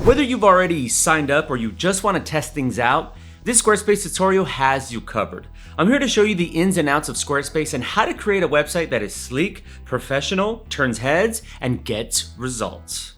Whether you've already signed up or you just want to test things out, this Squarespace tutorial has you covered. I'm here to show you the ins and outs of Squarespace and how to create a website that is sleek, professional, turns heads, and gets results.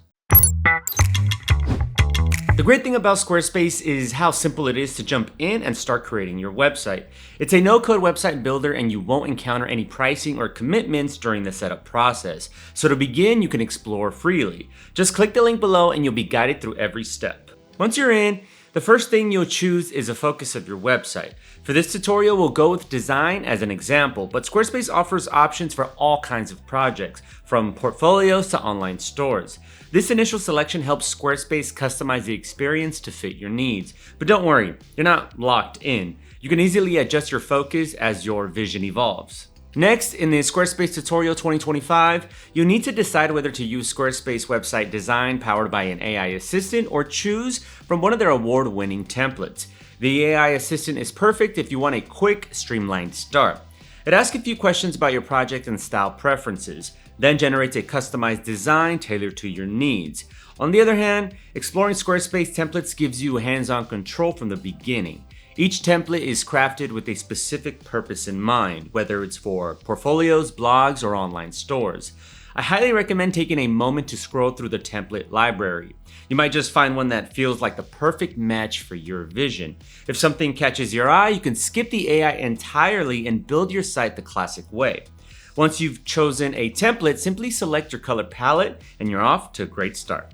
The great thing about Squarespace is how simple it is to jump in and start creating your website. It's a no-code website builder and you won't encounter any pricing or commitments during the setup process. So to begin, you can explore freely. Just click the link below and you'll be guided through every step. Once you're in, the first thing you'll choose is a focus of your website. For this tutorial, we'll go with design as an example, but Squarespace offers options for all kinds of projects, from portfolios to online stores. This initial selection helps Squarespace customize the experience to fit your needs. But don't worry, you're not locked in. You can easily adjust your focus as your vision evolves. Next, in the Squarespace Tutorial 2025, you'll need to decide whether to use Squarespace website design powered by an AI assistant or choose from one of their award-winning templates. The AI assistant is perfect if you want a quick, streamlined start. It asks a few questions about your project and style preferences, then generates a customized design tailored to your needs. On the other hand, exploring Squarespace templates gives you hands-on control from the beginning. Each template is crafted with a specific purpose in mind, whether it's for portfolios, blogs, or online stores. I highly recommend taking a moment to scroll through the template library. You might just find one that feels like the perfect match for your vision. If something catches your eye, you can skip the AI entirely and build your site the classic way. Once you've chosen a template, simply select your color palette and you're off to a great start.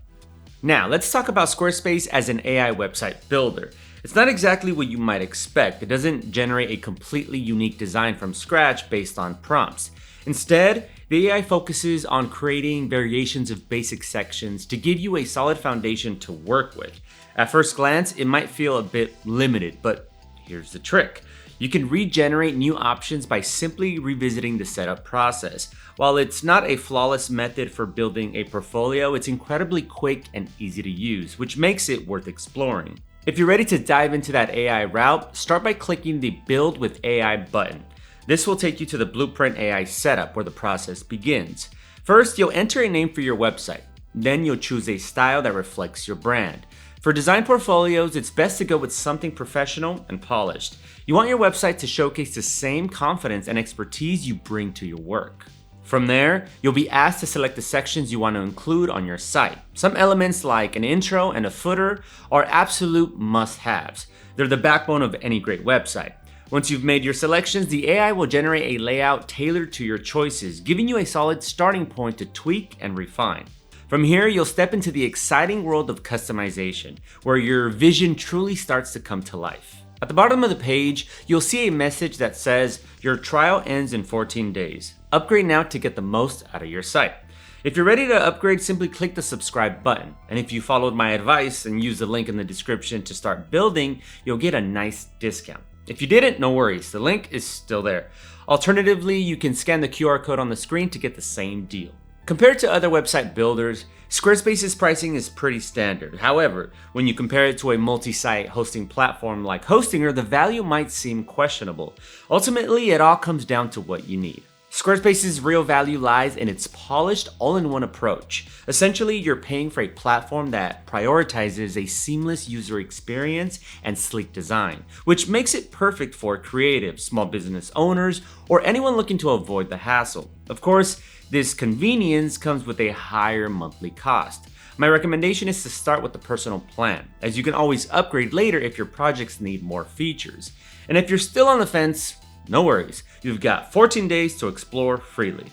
Now, let's talk about Squarespace as an AI website builder. It's not exactly what you might expect. It doesn't generate a completely unique design from scratch based on prompts. Instead, the AI focuses on creating variations of basic sections to give you a solid foundation to work with. At first glance, it might feel a bit limited, but here's the trick. You can regenerate new options by simply revisiting the setup process. While it's not a flawless method for building a portfolio, it's incredibly quick and easy to use, which makes it worth exploring. If you're ready to dive into that AI route, start by clicking the Build with AI button. This will take you to the Blueprint AI setup where the process begins. First, you'll enter a name for your website. Then you'll choose a style that reflects your brand. For design portfolios, it's best to go with something professional and polished. You want your website to showcase the same confidence and expertise you bring to your work. From there, you'll be asked to select the sections you want to include on your site. Some elements like an intro and a footer are absolute must-haves. They're the backbone of any great website. Once you've made your selections, the AI will generate a layout tailored to your choices, giving you a solid starting point to tweak and refine. From here, you'll step into the exciting world of customization, where your vision truly starts to come to life. At the bottom of the page, you'll see a message that says, "Your trial ends in 14 days. Upgrade now to get the most out of your site." If you're ready to upgrade, simply click the subscribe button. And if you followed my advice and use the link in the description to start building, you'll get a nice discount. If you didn't, no worries, the link is still there. Alternatively, you can scan the QR code on the screen to get the same deal. Compared to other website builders, Squarespace's pricing is pretty standard. However, when you compare it to a multi-site hosting platform like Hostinger, the value might seem questionable. Ultimately, it all comes down to what you need. Squarespace's real value lies in its polished, all-in-one approach. Essentially, you're paying for a platform that prioritizes a seamless user experience and sleek design, which makes it perfect for creatives, small business owners, or anyone looking to avoid the hassle. Of course, this convenience comes with a higher monthly cost. My recommendation is to start with the personal plan, as you can always upgrade later if your projects need more features. And if you're still on the fence, no worries, you've got 14 days to explore freely.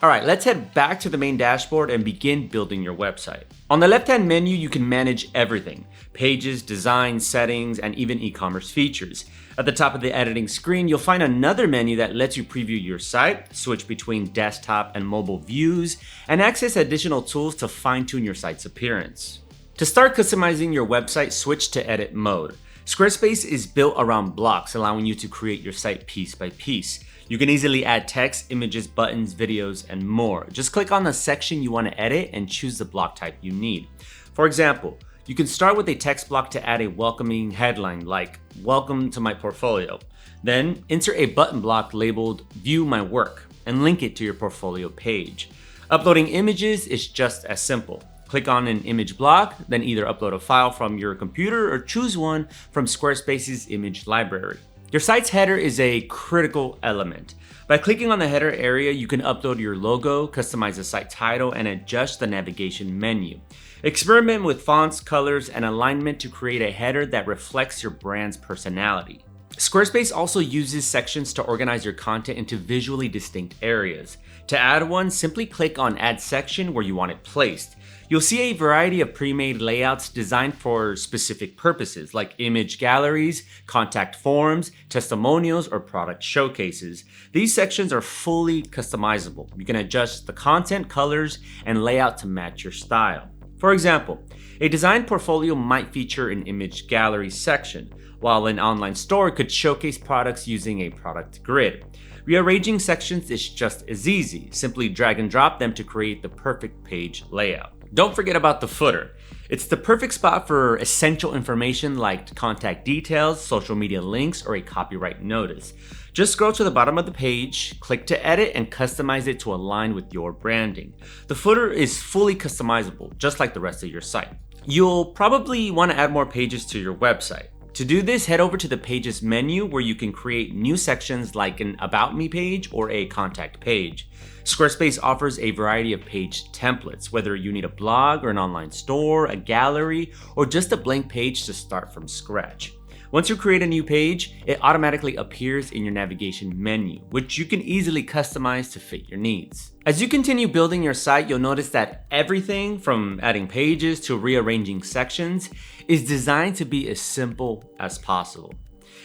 Alright, let's head back to the main dashboard and begin building your website. On the left-hand menu, you can manage everything: pages, design, settings, and even e-commerce features. At the top of the editing screen, you'll find another menu that lets you preview your site, switch between desktop and mobile views, and access additional tools to fine-tune your site's appearance. To start customizing your website, switch to edit mode. Squarespace is built around blocks, allowing you to create your site piece by piece. You can easily add text, images, buttons, videos, and more. Just click on the section you want to edit and choose the block type you need. For example, you can start with a text block to add a welcoming headline like "Welcome to my portfolio." Then insert a button block labeled "View my work" and link it to your portfolio page. Uploading images is just as simple. Click on an image block, then either upload a file from your computer or choose one from Squarespace's image library. Your site's header is a critical element. By clicking on the header area, you can upload your logo, customize the site title, and adjust the navigation menu. Experiment with fonts, colors, and alignment to create a header that reflects your brand's personality. Squarespace also uses sections to organize your content into visually distinct areas. To add one, simply click on Add Section where you want it placed. You'll see a variety of pre-made layouts designed for specific purposes, like image galleries, contact forms, testimonials, or product showcases. These sections are fully customizable. You can adjust the content, colors, and layout to match your style. For example, a design portfolio might feature an image gallery section, while an online store could showcase products using a product grid. Rearranging sections is just as easy. Simply drag and drop them to create the perfect page layout. Don't forget about the footer. It's the perfect spot for essential information like contact details, social media links, or a copyright notice. Just scroll to the bottom of the page, click to edit, and customize it to align with your branding. The footer is fully customizable, just like the rest of your site. You'll probably want to add more pages to your website. To do this, head over to the Pages menu where you can create new sections like an About Me page or a Contact page. Squarespace offers a variety of page templates, whether you need a blog or an online store, a gallery, or just a blank page to start from scratch. Once you create a new page, it automatically appears in your navigation menu, which you can easily customize to fit your needs. As you continue building your site, you'll notice that everything from adding pages to rearranging sections is designed to be as simple as possible.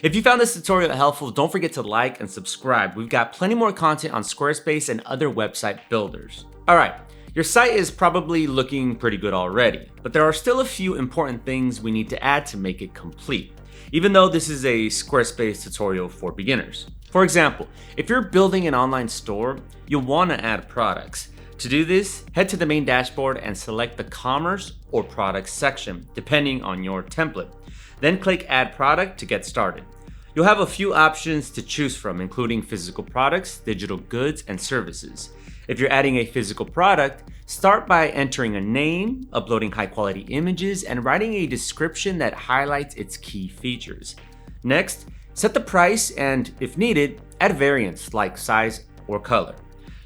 If you found this tutorial helpful, don't forget to like and subscribe. We've got plenty more content on Squarespace and other website builders. Alright, your site is probably looking pretty good already, but there are still a few important things we need to add to make it complete, even though this is a Squarespace tutorial for beginners. For example, if you're building an online store, you'll want to add products. To do this, head to the main dashboard and select the Commerce or Products section, depending on your template. Then click Add Product to get started. You'll have a few options to choose from, including physical products, digital goods, and services. If you're adding a physical product, start by entering a name, uploading high-quality images, and writing a description that highlights its key features. Next, set the price and, if needed, add variants like size or color.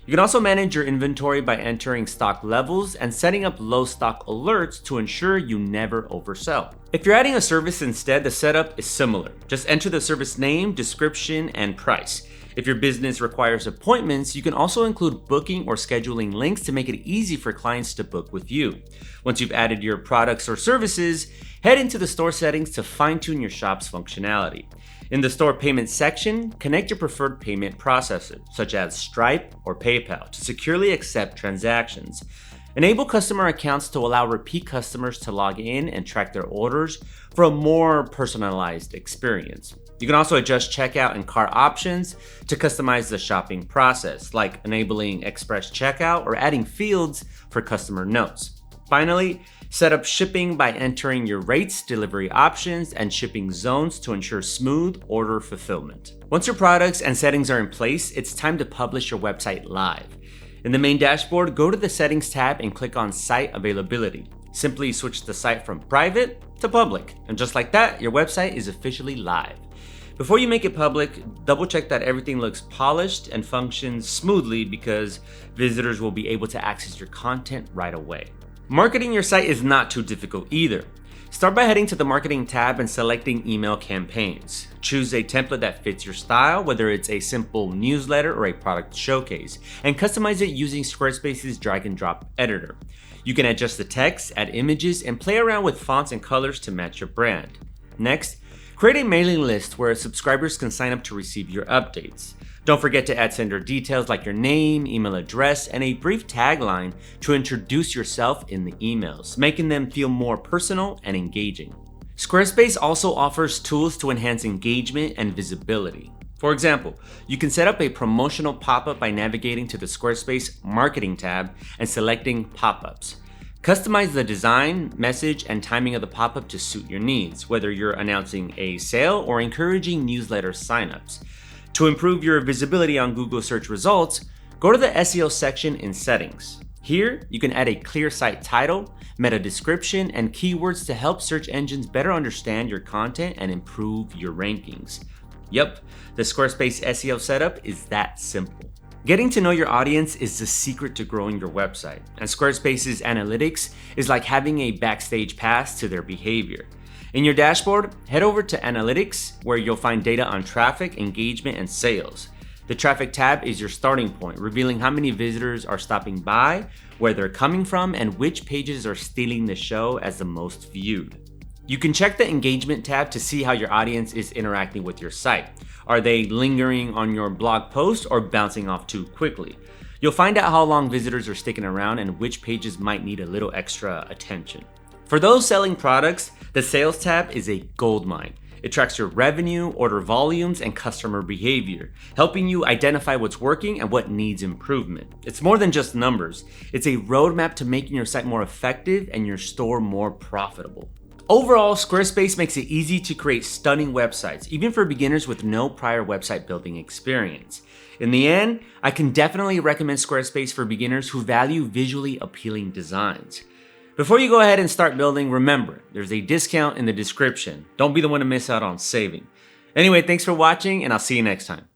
You can also manage your inventory by entering stock levels and setting up low stock alerts to ensure you never oversell. If you're adding a service instead, the setup is similar. Just enter the service name, description, and price. If your business requires appointments, you can also include booking or scheduling links to make it easy for clients to book with you. Once you've added your products or services, head into the store settings to fine-tune your shop's functionality. In the store payment section, connect your preferred payment processor, such as Stripe or PayPal, to securely accept transactions. Enable customer accounts to allow repeat customers to log in and track their orders for a more personalized experience. You can also adjust checkout and cart options to customize the shopping process, like enabling express checkout or adding fields for customer notes. Finally, set up shipping by entering your rates, delivery options, and shipping zones to ensure smooth order fulfillment. Once your products and settings are in place, it's time to publish your website live. In the main dashboard, go to the Settings tab and click on Site Availability. Simply switch the site from private to public, and just like that, your website is officially live. Before you make it public, double check that everything looks polished and functions smoothly because visitors will be able to access your content right away. Marketing your site is not too difficult either. Start by heading to the Marketing tab and selecting Email Campaigns. Choose a template that fits your style, whether it's a simple newsletter or a product showcase, and customize it using Squarespace's drag and drop editor. You can adjust the text, add images, and play around with fonts and colors to match your brand. Next, create a mailing list where subscribers can sign up to receive your updates. Don't forget to add sender details like your name, email address, and a brief tagline to introduce yourself in the emails, making them feel more personal and engaging. Squarespace also offers tools to enhance engagement and visibility. For example, you can set up a promotional pop-up by navigating to the Squarespace Marketing tab and selecting Pop-ups. Customize the design, message, and timing of the pop-up to suit your needs, whether you're announcing a sale or encouraging newsletter signups. To improve your visibility on Google search results, go to the SEO section in Settings. Here, you can add a clear site title, meta description, and keywords to help search engines better understand your content and improve your rankings. Yep, the Squarespace SEO setup is that simple. Getting to know your audience is the secret to growing your website, and Squarespace's analytics is like having a backstage pass to their behavior. In your dashboard, head over to Analytics, where you'll find data on traffic, engagement, and sales. The traffic tab is your starting point, revealing how many visitors are stopping by, where they're coming from, and which pages are stealing the show as the most viewed. You can check the engagement tab to see how your audience is interacting with your site. Are they lingering on your blog post or bouncing off too quickly? You'll find out how long visitors are sticking around and which pages might need a little extra attention. For those selling products, the sales tab is a goldmine. It tracks your revenue, order volumes, and customer behavior, helping you identify what's working and what needs improvement. It's more than just numbers. It's a roadmap to making your site more effective and your store more profitable. Overall, Squarespace makes it easy to create stunning websites, even for beginners with no prior website building experience. In the end, I can definitely recommend Squarespace for beginners who value visually appealing designs. Before you go ahead and start building, remember, there's a discount in the description. Don't be the one to miss out on saving. Anyway, thanks for watching, and I'll see you next time.